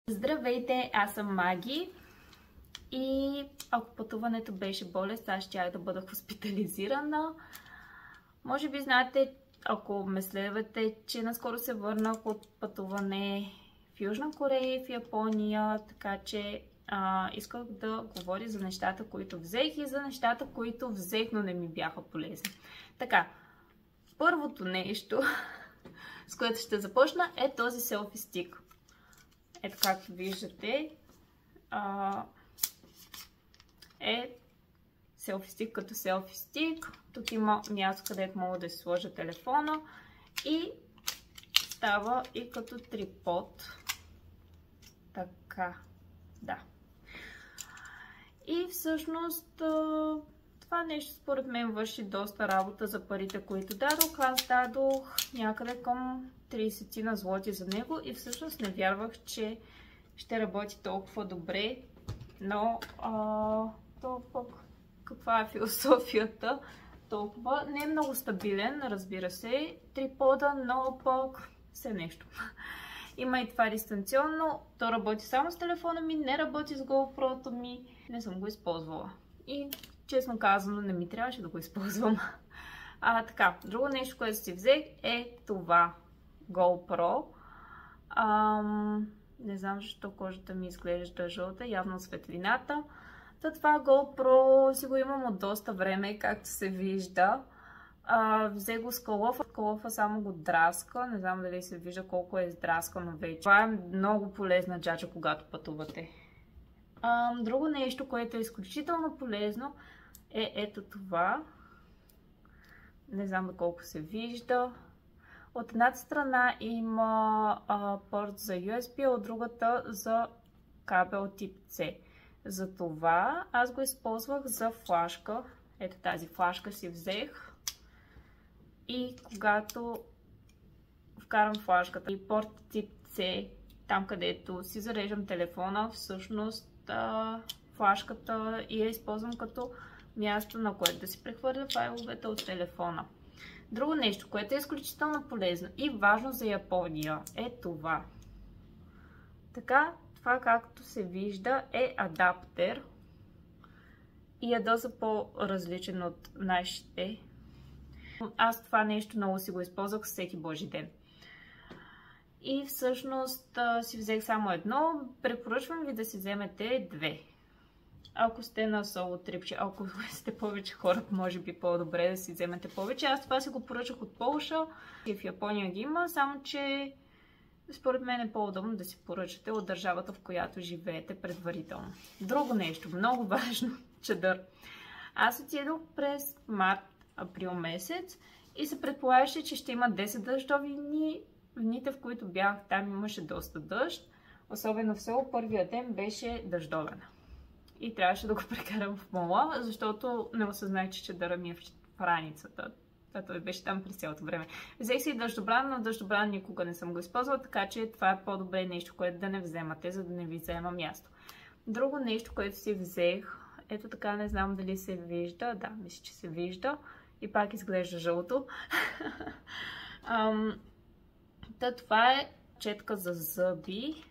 Здравейте, аз съм Маги и ако пътуването беше болест, аз щях да бъда хоспитализирана. Може би знаете, ако ме следвате, че наскоро се върнах от пътуване в Южна Корея и в Япония, така че исках да говоря за нещата, които взех и за нещата, които взех, но не ми бяха полезни. Така, първото нещо, с което ще започна, е този селфи стик. Ето както виждате, е селфи стик като селфи стик. Тук има място, където мога да си сложа телефона и става и като трипод. Така, да. И всъщност това нещо според мен върши доста работа за парите, които дадох. Аз дадох някъде към 30 на злоти за него и всъщност не вярвах, че ще работи толкова добре. Но то пък каква е философията? Толкова не е много стабилен, разбира се, трипода, но пък все нещо. Има и това дистанционно. То работи само с телефона ми, не работи с GoPro-то ми. Не съм го използвала. И честно казано, не ми трябваше да го използвам. Така, друго нещо, което си взех е това GoPro. Не знам защо кожата ми изглежда жълта, явно светлината. Това GoPro си го имам от доста време, както се вижда. Взех го с калъфа. Калъфа само го драска. Не знам дали се вижда колко е издраскано вече. Това е много полезна джаджа, когато пътувате. Друго нещо, което е изключително полезно, е ето това. Не знам доколко се вижда. От едната страна има порт за USB, а от другата за кабел тип C. Затова аз го използвах за флашка. Ето тази флашка си взех. И когато вкарам флашката и порт тип C, там където си зареждам телефона, всъщност флашката я използвам като място, на което да си прехвърля файловете от телефона. Друго нещо, което е изключително полезно и важно за Япония, е това. Така, това както се вижда е адаптер и е доста по-различен от нашите. Аз това нещо много си го използвах всеки божи ден. И всъщност си взех само едно. Препоръчвам ви да си вземете две. Ако сте на соло трипче, ако сте повече хора, може би по-добре да си вземете повече. Аз това си го поръчах от Полша и в Япония ги има, само че според мен е по-удобно да си поръчате от държавата, в която живеете предварително. Друго нещо, много важно, чадър. Аз отидох през март-април месец и се предполагаше, че ще има 10 дъждови дни. В дните, в които бях там, имаше доста дъжд. Особено в село, първия ден беше дъждовен. И трябваше да го прекарам в мола, защото не осъзнах, че чадъра ми е в раницата. Той беше там през цялото време. Взех си дъждобран, но дъждобран никога не съм го използвала, така че това е по-добре нещо, което да не вземате, за да не ви взема място. Друго нещо, което си взех, ето така, не знам дали се вижда. Да, мисля, че се вижда. И пак изглежда жълто. Това е четка за зъби,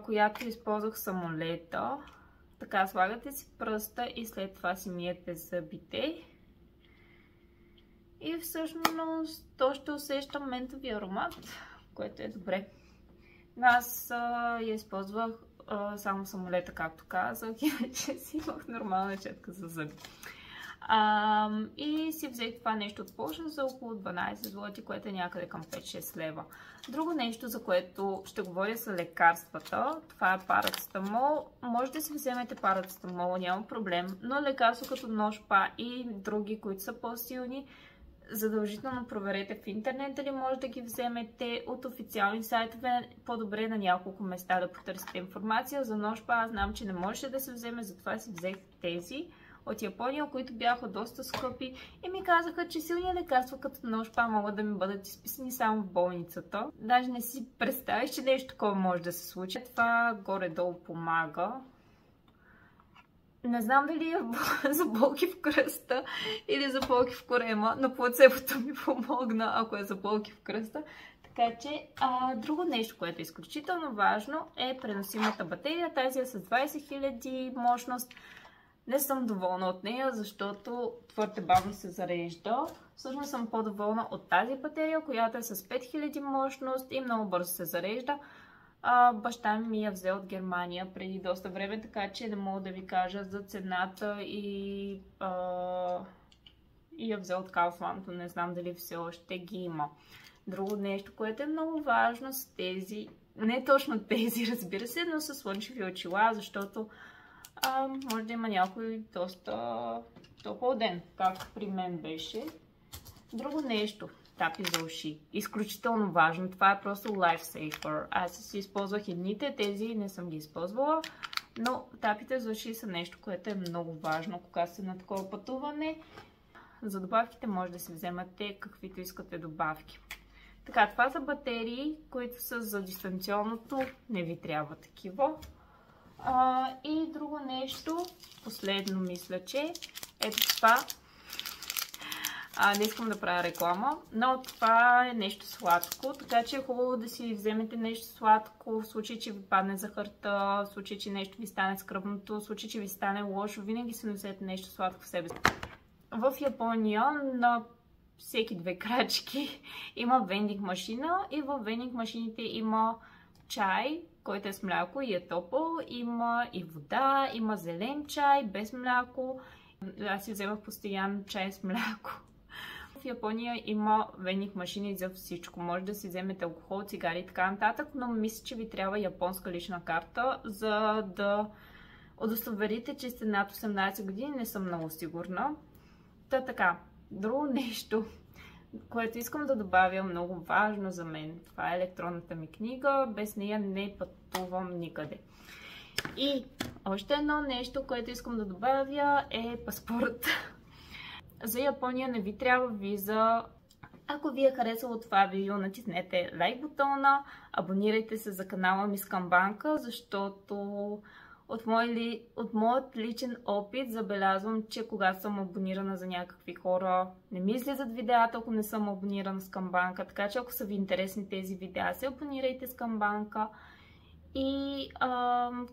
която използвах в самолета. Така, слагате си пръста и след това си миете зъбите. И всъщност то ще усеща ментови аромат, което е добре. Аз я използвах само в самолета, както казах, иначе си имах нормална четка за зъби. И си взех това нещо от Полша за около 12 злоти, което е някъде към 5-6 лева. Друго нещо, за което ще говоря, са лекарствата. Това е парацетамол. Може да си вземете парацетамол, няма проблем, но лекарство като нож-па и други, които са по-силни, задължително проверете в интернет дали може да ги вземете от официални сайтове. По-добре на няколко места да потърсите информация. За нож-па аз знам, че не можеше да се вземе, затова си взех тези от Япония, които бяха доста скъпи и ми казаха, че силни лекарства като нож-па могат да ми бъдат изписани само в болницата. Даже не си представих, че нещо такова може да се случи. Това горе-долу помага. Не знам дали е за болки в кръста или за болки в корема, но плацебото ми помогна, ако е за болки в кръста. Така че, друго нещо, което е изключително важно, е преносимата батерия. Тази е с 20 000 мощност. Не съм доволна от нея, защото твърде бавно се зарежда. Всъщност съм по-доволна от тази батерия, която е с 5000 мощност и много бързо се зарежда. Баща ми я взе от Германия преди доста време, така че не мога да ви кажа за цената и я взе от Kaufland. Не знам дали все още ги има. Друго нещо, което е много важно с тези, не точно тези, разбира се, но с слънчеви очила, защото може да има някой доста топъл ден, както при мен беше. Друго нещо, тапи за уши. Изключително важно. Това е просто lifesaver. Аз си използвах едните, тези не съм ги използвала. Но тапите за уши са нещо, което е много важно, когато сте на такова пътуване. За добавките може да си вземате каквито искате добавки. Така, това са батерии, които са за дистанционното. Не ви трябва такива. И друго нещо, последно мисля, че ето това. Не искам да правя реклама, но това е нещо сладко, така че е хубаво да си вземете нещо сладко, в случай, че ви падне захарта, в случай, че нещо ви стане скръбното, в случай, че ви стане лошо, винаги си носете нещо сладко в себе си. В Япония на всеки 2 крачки има вендинг машина и в вендинг машините има чай, който е с мляко и е топъл, има и вода, има зелен чай без мляко. Аз си вземах постоянно чай с мляко. В Япония има вендинг машини за всичко. Може да си вземете алкохол, цигари и така нататък, но мисля, че ви трябва японска лична карта, за да удостоверите, че сте над 18 години. Не съм много сигурна. Така, друго нещо, което искам да добавя, много важно за мен. Това е електронната ми книга. Без нея не пътувам никъде. И още едно нещо, което искам да добавя, е паспорт. За Япония не ви трябва виза. Ако ви е харесало това видео, натиснете лайк бутона, абонирайте се за канала ми Скамбанка, защото от моят личен опит забелязвам, че когато съм абонирана за някакви хора, не ми излизат видеята, ако не съм абонирана с Скамбанка. Така че ако са ви интересни тези видеа, се абонирайте с Скамбанка и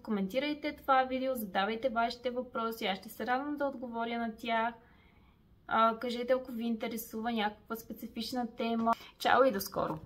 коментирайте това видео, задавайте вашите въпроси, аз ще се радвам да отговоря на тях. Кажете, ако ви интересува някаква специфична тема. Чао и до скоро!